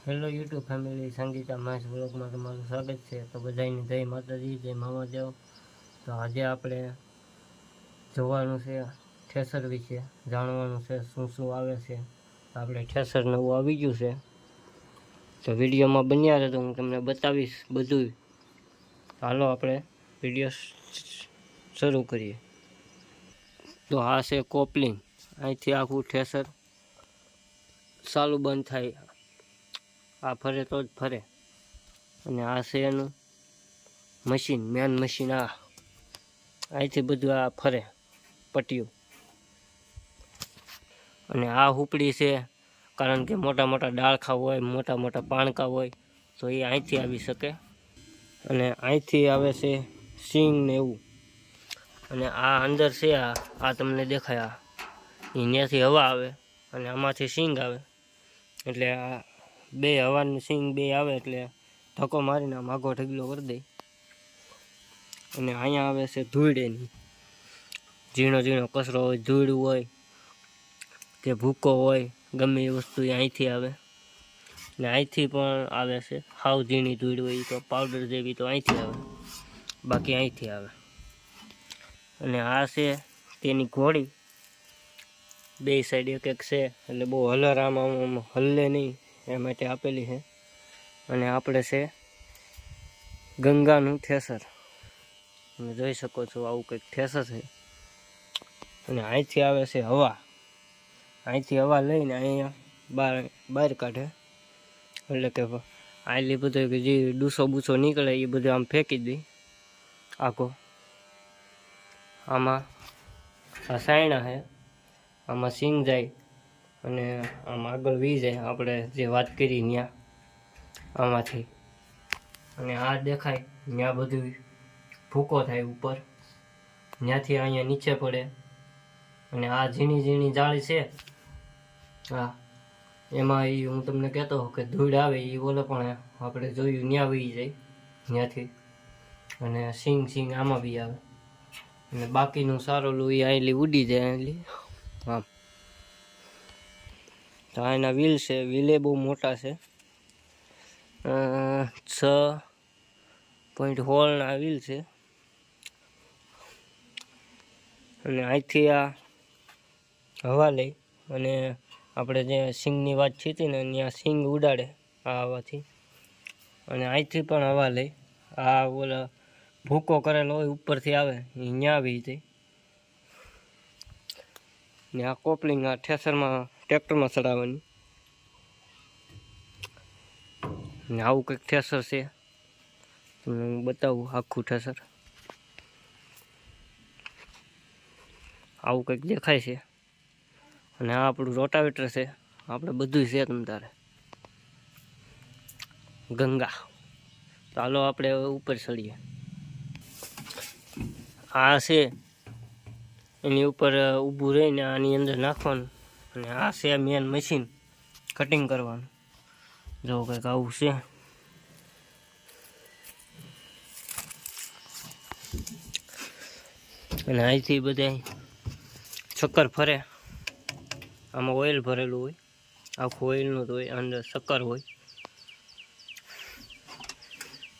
Hello YouTube family, Sangeeta માસ વ્લોગમાં તમારું સ્વાગત છે। તો બધાને જય માતાજી, જય મામાદેવ। તો આજે આપણે જોવાનું છે ઠેસર વિશે, જાણવાનું છે શું શું આવે છે। આપણે ઠેસર નવું આવી ગયું છે, તો વિડીયોમાં બન્યા રહે તો હું તમને બતાવીશ બધું। હાલો આપણે વિડીયો શરૂ કરીએ। તો આ છે કોપલિંગ, અહીંથી આખું ઠેસર ચાલુ બંધ થાય, આ ફરે તો જ ફરે। અને આ છે એનું મશીન, મેન મશીન। આ અહીંથી બધું આ ફરે પટ્ટીઓ। અને આ હુપડી છે, કારણ કે મોટા મોટા ડાળખા હોય, મોટા મોટા પાણકા હોય તો એ અહીંથી આવી શકે। અને અહીંથી આવે છે સિંગ ને એવું। અને આ અંદર છે, આ તમને દેખાય, અહીંયાથી હવા આવે અને આમાંથી સિંગ આવે। એટલે આ બે હવાનું સિંગ બે આવે એટલે ધક્કો મારીને આમ આગો ઢગલો કરી દે। અને અહીંયા આવે છે ધૂળ, એની ઝીણો ઝીણો કચરો હોય, ધૂળ હોય કે ભૂકો હોય, ગમે એ વસ્તુ અહીંથી આવે। ને અહીંથી પણ આવે છે, હાવ ઝીણી ધૂળ હોય તો પાવડર જેવી તો અહીંથી આવે, બાકી અહીંથી આવે। અને આ છે તેની ઘોડી, બે સાઈડ એક એક છે, એટલે બહુ હલર આમ હલ્લે નહીં એ માટે આપેલી છે। અને આપણે છે ગંગાનું ઠેસર, તમે જોઈ શકો છો આવું કંઈક ઠેસર છે। અને અહીંથી આવે છે હવા, અહીંથી હવા લઈને અહીંયા બહાર કાઢે, એટલે કે આટલી બધું કે જે ડૂસો બૂસો નીકળે એ બધું આમ ફેંકી દે આખો। આમાં આ સાયણા છે, આમાં સિંગ જાય અને આમ આગળ વી જાય, આપણે જે વાત કરી ત્યાં આમાંથી। અને આ દેખાય ત્યાં બધું ભૂકો થાય ઉપર, ત્યાંથી અહીંયા નીચે પડે। અને આ ઝીણી ઝીણી જાળી છે, હા એમાં એ હું તમને કહેતો કે ધૂળ આવે એ ઓલે પણ આપણે જોયું ત્યાં વહી જાય ત્યાંથી। અને સિંગ આમાં બી આવે, અને બાકીનું સારોલું એ આટલી ઉડી જાય આટલી આમ। તો આ એના વ્હીલ છે, વ્હીલે બહુ મોટા છે, 6.16 વ્હીલ છે। અને અહીંથી આ હવા લઈ અને આપણે જે સિંગની વાત થતી ને ત્યાં સિંગ ઉડાડે આ હવાથી। અને અહીંથી પણ હવા લઈ, આ ઓલા ભૂકો કરેલો હોય ઉપરથી આવે એ ત્યાં આવી જાય। ને આ કોપલિંગ આ ઠેસરમાં ટ્રેક્ટરમાં ચડાવવાની। ને આવું કંઈક ઠેસર છે, તમને હું બતાવું આખું ઠેસર, આવું કંઈક દેખાય છે। અને આ આપણું રોટાવેટર છે, આપણે બધું છે તમ તારે ગંગા। ચાલો આપણે ઉપર ચડીએ। આ છે એની ઉપર ઊભું રહીને આની અંદર નાખવાનું। અને આ છે મેન મશીન, કટિંગ કરવાનું, જો કંઈક આવું છે। અને અહીંથી બધા ચક્કર ફરે, આમાં ઓઇલ ભરેલું હોય, આખું ઓઇલનું જ હોય, અંદર શક્કર હોય।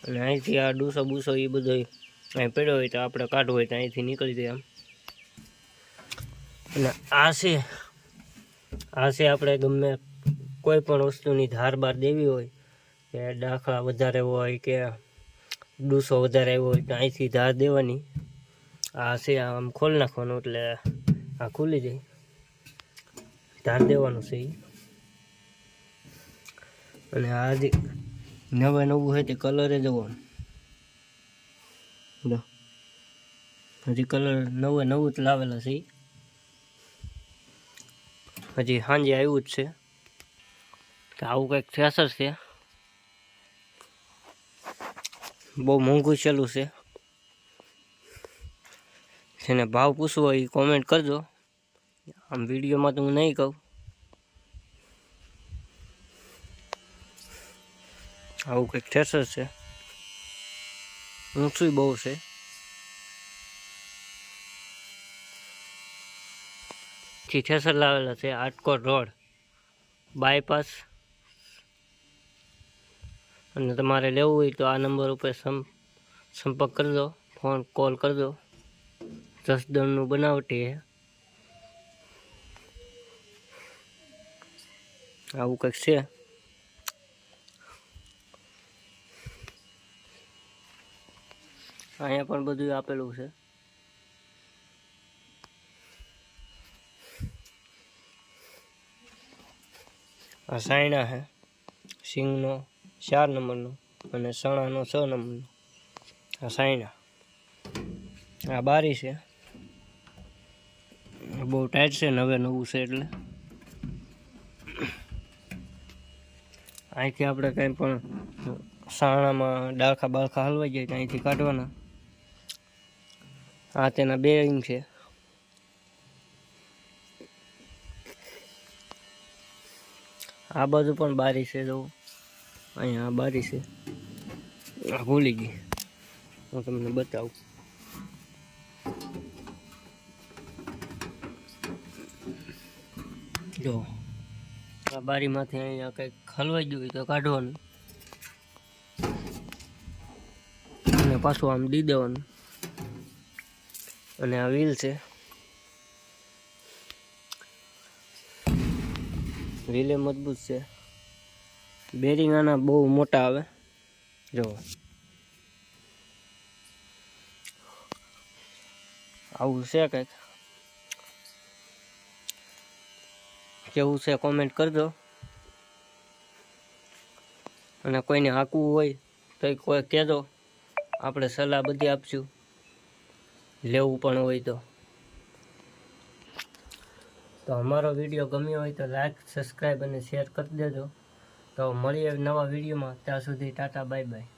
અને અહીંથી આ ડૂસો બૂસો એ બધો અહીં પડ્યો હોય તો આપણે કાઢવો હોય તો અહીંથી નીકળી જાય આમ। અને આ છે આપણે ગમે કોઈ પણ વસ્તુની ધાર બાર દેવી હોય, કે દાખલા વધારે હોય કે ડૂસો વધારે આવ્યો હોય તો અહીંથી ધાર દેવાની। આ છે આમ ખોલી નાખવાનું એટલે આ ખુલી જાય, ધાર દેવાનું છે એ। અને આ જે નવું હોય તે કલરે જવાનું, હજી કલર નવું જ લાવેલા છે, હજી સાંજે આવ્યું જ છે। તો આવું કંઈક ઠેસર છે, બહુ મોંઘું ચાલુ છે। જેને ભાવ પૂછવો હોય એ કોમેન્ટ કરજો, આમ વિડીયોમાં તો હું નહીં કહું। આવું કંઈક ઠેસર છે, ઊંચું બહુ છે। ઠેસર લાવેલા છે, આટકોટ રોડ બાયપાસ અને તમારે લેવું હોય તો આ નંબર ઉપર સંપર્ક કરજો, કોલ કરજો. જસદણનું બનાવટી છે, આવું કંઈક છે. અહીંયા પણ બધું આપેલું છે. આ સાયણા છે, સિંગનો 4 નંબરનો અને સણાનો 6 નંબરનો. આ સાયણા, આ બારી છે, બહુ ટાઈટ છે, નવું છે એટલે. અહીંથી આપણે કંઈ પણ સાણામાં ડાળખા બાળખા હલવાઈ જાય તો અહીંથી કાઢવાના. આ તેના બેરિંગ છે. આ બાજુ પણ બારી છે, જો અહીંયા આ બારી છે. આ ભૂલી ગઈ, હું તમને બતાવું. જો આ બારીમાંથી અહીંયા કંઈક હલવાઈ ગયું હોય તો કાઢવાનું અને પાછું આમ દી દેવાનું. અને આ વ્હીલ છે, વ્હીલે મજબૂત છે. બેરિંગ આના બહુ મોટા આવે, જો આવું છે કંઈક. કેવું છે કોમેન્ટ કરજો. અને કોઈને હાંકવું હોય તો કોઈ કહેજો, આપણે સલાહ બધી આપશું. લેવું પણ હોય તો અમારો વિડીયો ગમ્યો હોય તો લાઈક, સબસ્ક્રાઈબ અને શેર કરી દેજો. તો મળીએ નવા વિડીયોમાં. ત્યાં સુધી ટાટા, બાય બાય.